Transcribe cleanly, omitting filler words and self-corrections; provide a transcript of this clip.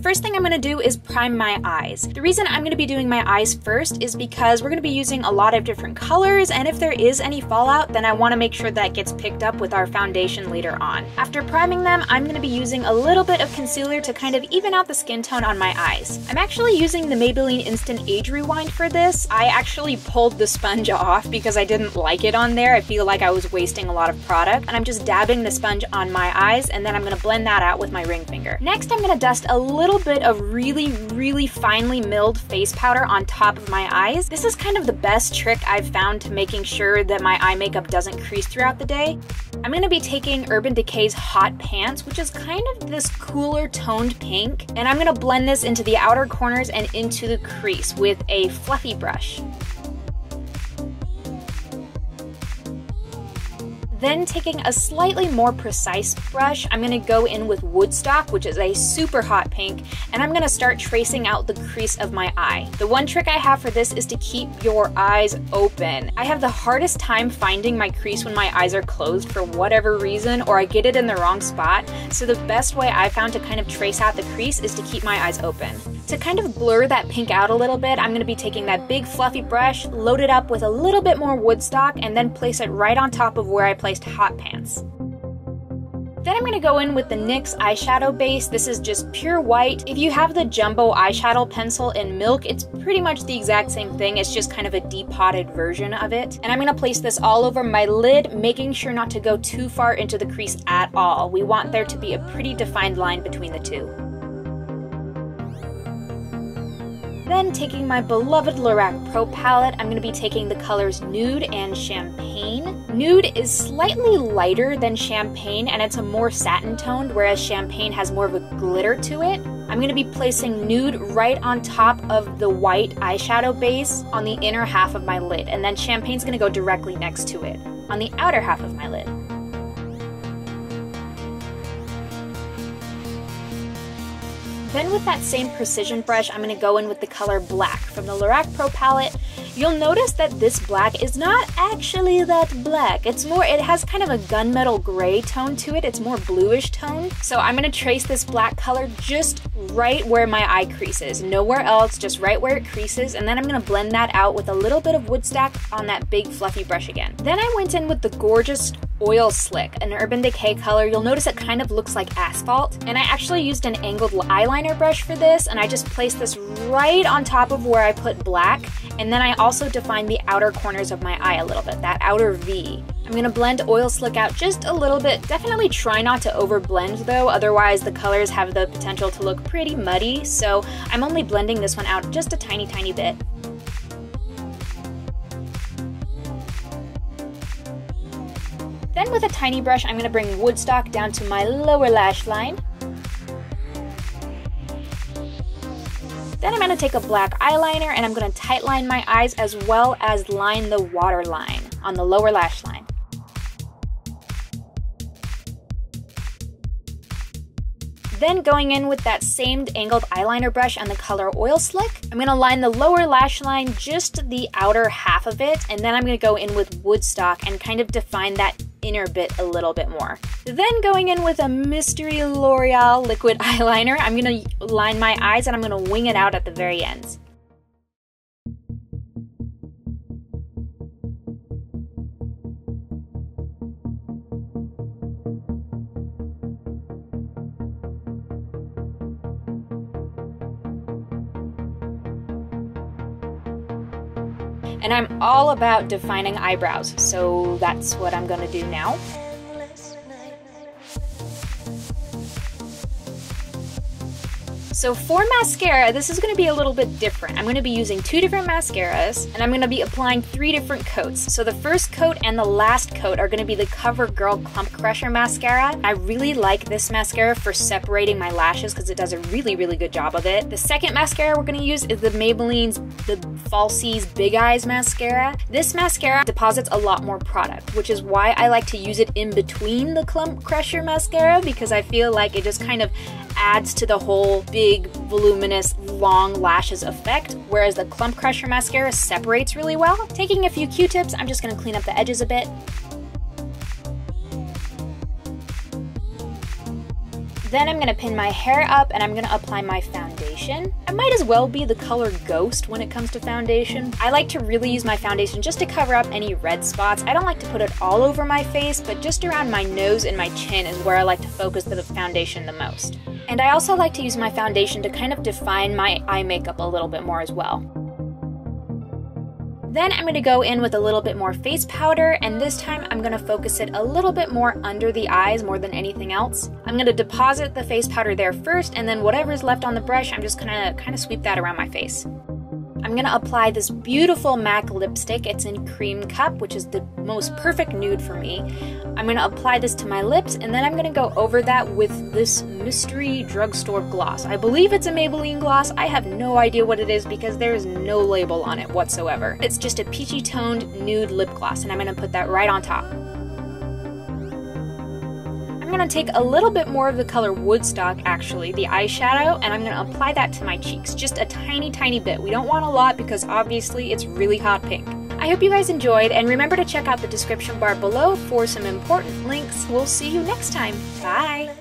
First thing I'm going to do is prime my eyes. The reason I'm going to be doing my eyes first is because we're going to be using a lot of different colors, and if there is any fallout, then I want to make sure that gets picked up with our foundation later on. After priming them, I'm going to be using a little bit of concealer to kind of even out the skin tone on my eyes. I'm actually using the Maybelline Instant Age Rewind for this. I actually pulled the sponge off because I didn't like it on there. I feel like I was wasting a lot of product, and I'm just dabbing the sponge on my eyes, and then I'm going to blend that out with my ring finger. Next, I'm going to dust a little bit of really finely milled face powder on top of my eyes. This is kind of the best trick I've found to making sure that my eye makeup doesn't crease throughout the day. I'm going to be taking Urban Decay's Hot Pants, which is kind of this cooler toned pink, and I'm going to blend this into the outer corners and into the crease with a fluffy brush. Then taking a slightly more precise brush, I'm going to go in with Woodstock, which is a super hot pink, and I'm going to start tracing out the crease of my eye. The one trick I have for this is to keep your eyes open. I have the hardest time finding my crease when my eyes are closed for whatever reason, or I get it in the wrong spot, so the best way I found to kind of trace out the crease is to keep my eyes open. To kind of blur that pink out a little bit, I'm going to be taking that big fluffy brush, load it up with a little bit more Woodstock, and then place it right on top of where I placed Hot Pants. Then I'm going to go in with the NYX eyeshadow base. This is just pure white. If you have the jumbo eyeshadow pencil in Milk, it's pretty much the exact same thing. It's just kind of a depotted version of it. And I'm going to place this all over my lid, making sure not to go too far into the crease at all. We want there to be a pretty defined line between the two. Then taking my beloved Lorac Pro palette, I'm going to be taking the colors Nude and Champagne. Nude is slightly lighter than Champagne, and it's a more satin toned, whereas Champagne has more of a glitter to it. I'm going to be placing Nude right on top of the white eyeshadow base on the inner half of my lid, and then Champagne's going to go directly next to it on the outer half of my lid. Then with that same precision brush, I'm going to go in with the color Black from the Lorac Pro palette. You'll notice that this black is not actually that black. It has kind of a gunmetal gray tone to it. It's more bluish tone. So I'm going to trace this black color just right where my eye creases. Nowhere else, just right where it creases. And then I'm going to blend that out with a little bit of Woodstock on that big fluffy brush again. Then I went in with the gorgeous Oil Slick, an Urban Decay color. You'll notice it kind of looks like asphalt. And I actually used an angled eyeliner brush for this, and I just placed this right on top of where I put black. And then I also defined the outer corners of my eye a little bit, that outer V. I'm going to blend Oil Slick out just a little bit. Definitely try not to over blend though, otherwise the colors have the potential to look pretty muddy. So I'm only blending this one out just a tiny bit. Then with a tiny brush, I'm going to bring Woodstock down to my lower lash line. Then I'm going to take a black eyeliner and I'm going to tightline my eyes as well as line the waterline on the lower lash line. Then going in with that same angled eyeliner brush and the color Oil Slick, I'm going to line the lower lash line, just the outer half of it, and then I'm going to go in with Woodstock and kind of define that inner bit a little bit more. Then going in with a Mystery L'Oreal liquid eyeliner, I'm going to line my eyes and I'm going to wing it out at the very ends. And I'm all about defining eyebrows, so that's what I'm gonna do now. So for mascara, this is going to be a little bit different. I'm going to be using 2 different mascaras, and I'm going to be applying 3 different coats. So the first coat and the last coat are going to be the CoverGirl Clump Crusher Mascara. I really like this mascara for separating my lashes because it does a really good job of it. The second mascara we're going to use is the Maybelline's The Falsies Big Eyes Mascara. This mascara deposits a lot more product, which is why I like to use it in between the Clump Crusher Mascara, because I feel like it just kind of adds to the whole big, voluminous, long lashes effect, whereas the Clump Crusher Mascara separates really well. Taking a few Q-tips, I'm just going to clean up the edges a bit. Then I'm gonna pin my hair up and I'm gonna apply my foundation. I might as well be the color Ghost when it comes to foundation. I like to really use my foundation just to cover up any red spots. I don't like to put it all over my face, but just around my nose and my chin is where I like to focus the foundation the most. And I also like to use my foundation to kind of define my eye makeup a little bit more as well. Then I'm going to go in with a little bit more face powder, and this time I'm going to focus it a little bit more under the eyes more than anything else. I'm going to deposit the face powder there first, and then whatever's left on the brush, I'm just going to kind of sweep that around my face. I'm going to apply this beautiful MAC lipstick. It's in Cream Cup, which is the most perfect nude for me. I'm going to apply this to my lips, and then I'm going to go over that with this mystery drugstore gloss. I believe it's a Maybelline gloss. I have no idea what it is because there is no label on it whatsoever. It's just a peachy toned nude lip gloss, and I'm going to put that right on top. I'm going to take a little bit more of the color Woodstock, actually, the eyeshadow, and I'm going to apply that to my cheeks, just a tiny bit. We don't want a lot because obviously it's really hot pink. I hope you guys enjoyed, and remember to check out the description bar below for some important links. We'll see you next time. Bye!